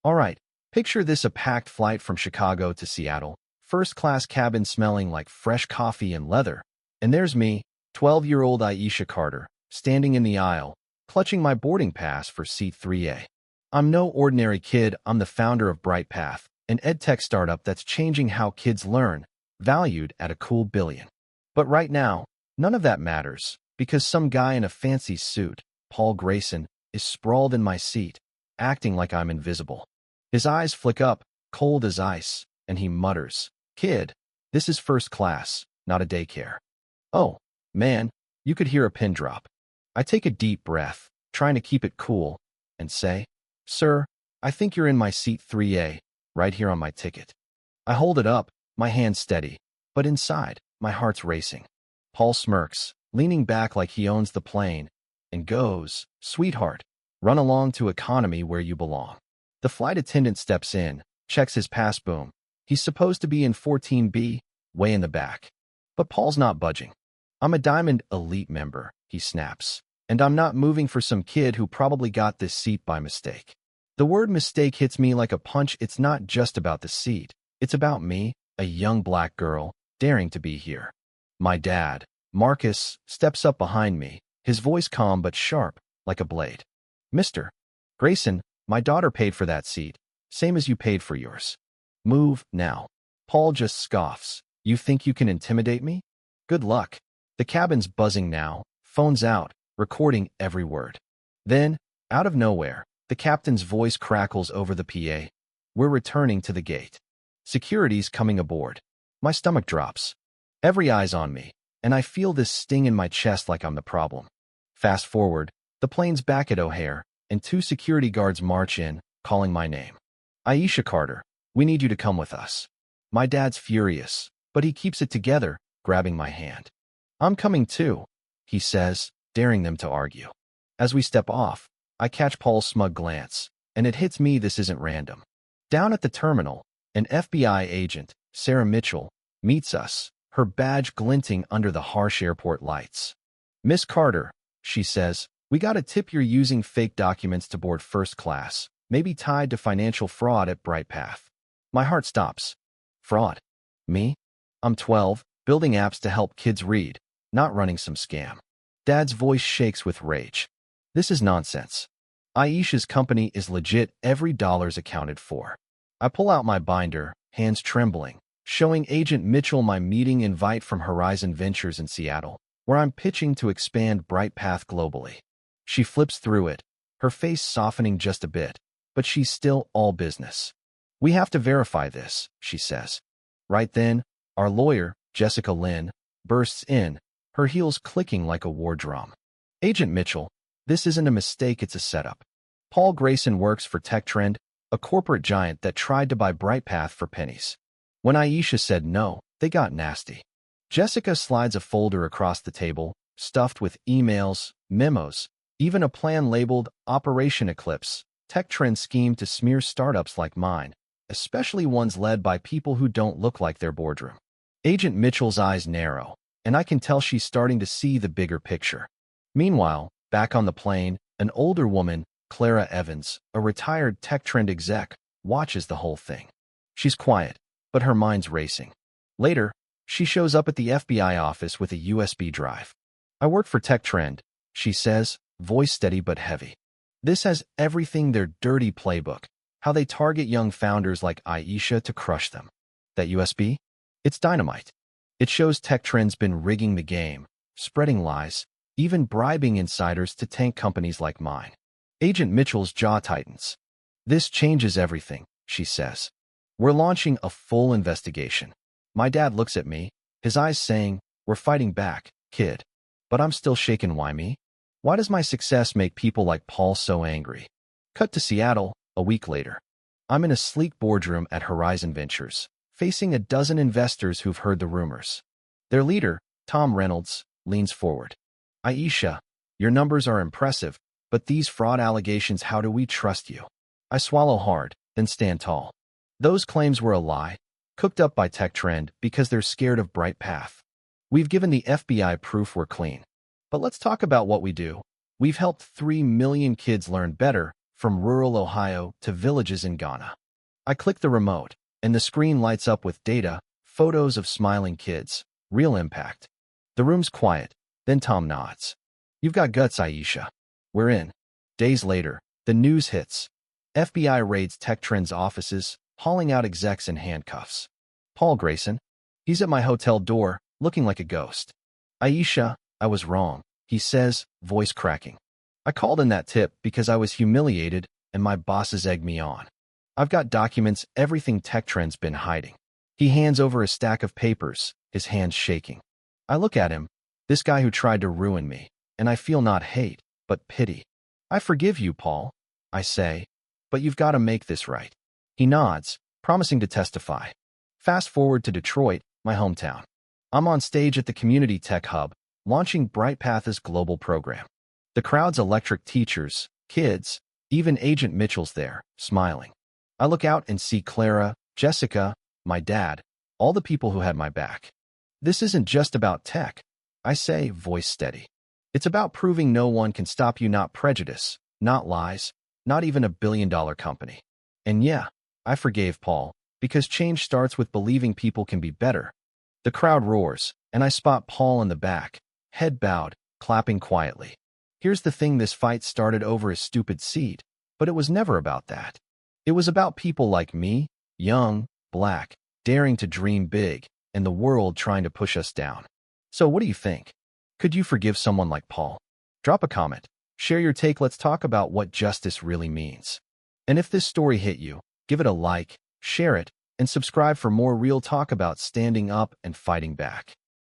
All right, picture this: a packed flight from Chicago to Seattle, first-class cabin smelling like fresh coffee and leather. And there's me, 12-year-old Aisha Carter, standing in the aisle, clutching my boarding pass for seat 3A. I'm no ordinary kid. I'm the founder of BrightPath, an edtech startup that's changing how kids learn, valued at a cool billion. But right now, none of that matters, because some guy in a fancy suit, Paul Grayson, is sprawled in my seat, acting like I'm invisible. His eyes flick up, cold as ice, and he mutters, "Kid, this is first class, not a daycare." Oh, man, you could hear a pin drop. I take a deep breath, trying to keep it cool, and say, "Sir, I think you're in my seat 3A, right here on my ticket." I hold it up, my hand steady, but inside, my heart's racing. Paul smirks, leaning back like he owns the plane, and goes, "Sweetheart, run along to economy where you belong." The flight attendant steps in, checks his pass. Boom. He's supposed to be in 14B, way in the back. But Paul's not budging. "I'm a Diamond Elite member," he snaps, "and I'm not moving for some kid who probably got this seat by mistake." The word mistake hits me like a punch. It's not just about the seat. It's about me, a young black girl, daring to be here. My dad, Marcus, steps up behind me, his voice calm but sharp, like a blade. "Mr. Grayson, my daughter paid for that seat, same as you paid for yours. Move, now." Paul just scoffs. "You think you can intimidate me? Good luck." The cabin's buzzing now, phones out, recording every word. Then, out of nowhere, the captain's voice crackles over the PA. "We're returning to the gate. Security's coming aboard." My stomach drops. Every eye's on me, and I feel this sting in my chest like I'm the problem. Fast forward, the plane's back at O'Hare, and two security guards march in, calling my name. "Aisha Carter, we need you to come with us." My dad's furious, but he keeps it together, grabbing my hand. "I'm coming too," he says, daring them to argue. As we step off, I catch Paul's smug glance, and it hits me this isn't random. Down at the terminal, an FBI agent, Sarah Mitchell, meets us, her badge glinting under the harsh airport lights. "Miss Carter," she says, "we got a tip you're using fake documents to board first class, maybe tied to financial fraud at BrightPath." My heart stops. Fraud? Me? I'm 12, building apps to help kids read, not running some scam. Dad's voice shakes with rage. "This is nonsense. Aisha's company is legit. Every dollar's accounted for." I pull out my binder, hands trembling, showing Agent Mitchell my meeting invite from Horizon Ventures in Seattle, where I'm pitching to expand BrightPath globally. She flips through it, her face softening just a bit, but she's still all business. "We have to verify this," she says. Right then, our lawyer, Jessica Lynn, bursts in, her heels clicking like a war drum. "Agent Mitchell, this isn't a mistake, it's a setup. Paul Grayson works for TechTrend, a corporate giant that tried to buy BrightPath for pennies. When Aisha said no, they got nasty." Jessica slides a folder across the table, stuffed with emails, memos, even a plan labeled Operation Eclipse, TechTrend's scheme to smear startups like mine, especially ones led by people who don't look like their boardroom. Agent Mitchell's eyes narrow, and I can tell she's starting to see the bigger picture. Meanwhile, back on the plane, an older woman, Clara Evans, a retired TechTrend exec, watches the whole thing. She's quiet, but her mind's racing. Later, she shows up at the FBI office with a USB drive. "I work for TechTrend," she says, voice steady but heavy. "This has everything: their dirty playbook, how they target young founders like Aisha to crush them. That USB? It's dynamite. It shows TechTrend's been rigging the game, spreading lies, even bribing insiders to tank companies like mine." Agent Mitchell's jaw tightens. "This changes everything," she says. "We're launching a full investigation." My dad looks at me, his eyes saying, "We're fighting back, kid." But I'm still shaken. Why me? Why does my success make people like Paul so angry? Cut to Seattle, a week later. I'm in a sleek boardroom at Horizon Ventures, facing a dozen investors who've heard the rumors. Their leader, Tom Reynolds, leans forward. "Aisha, your numbers are impressive, but these fraud allegations, how do we trust you?" I swallow hard, then stand tall. "Those claims were a lie, cooked up by TechTrend because they're scared of BrightPath. We've given the FBI proof we're clean. But let's talk about what we do. We've helped 3 million kids learn better, from rural Ohio to villages in Ghana. I click the remote, and the screen lights up with data, photos of smiling kids. Real impact. The room's quiet, then Tom nods. You've got guts, Aisha. We're in. Days later, the news hits. FBI raids Tech Trend's offices, hauling out execs in handcuffs. Paul Grayson. He's at my hotel door, looking like a ghost. Aisha, I was wrong, he says, voice cracking. I called in that tip because I was humiliated and my bosses egged me on. I've got documents, everything Tech Trend's been hiding. He hands over a stack of papers, his hands shaking. I look at him, this guy who tried to ruin me, and I feel not hate, but pity. I forgive you, Paul, I say, but you've got to make this right. He nods, promising to testify. Fast forward to Detroit, my hometown. I'm on stage at the Community Tech Hub, launching BrightPath's global program. The crowd's electric teachers, kids, even Agent Mitchell's there, smiling. I look out and see Clara, Jessica, my dad, all the people who had my back. This isn't just about tech, I say, voice steady. It's about proving no one can stop you, not prejudice, not lies, not even $1 billion company. And yeah, I forgave Paul, because change starts with believing people can be better. The crowd roars, and I spot Paul in the back, head bowed, clapping quietly. Here's the thing, this fight started over a stupid seat, but it was never about that. It was about people like me, young, black, daring to dream big, and the world trying to push us down. So what do you think? Could you forgive someone like Paul? Drop a comment, share your take, let's talk about what justice really means. And if this story hit you, give it a like, share it, and subscribe for more real talk about standing up and fighting back.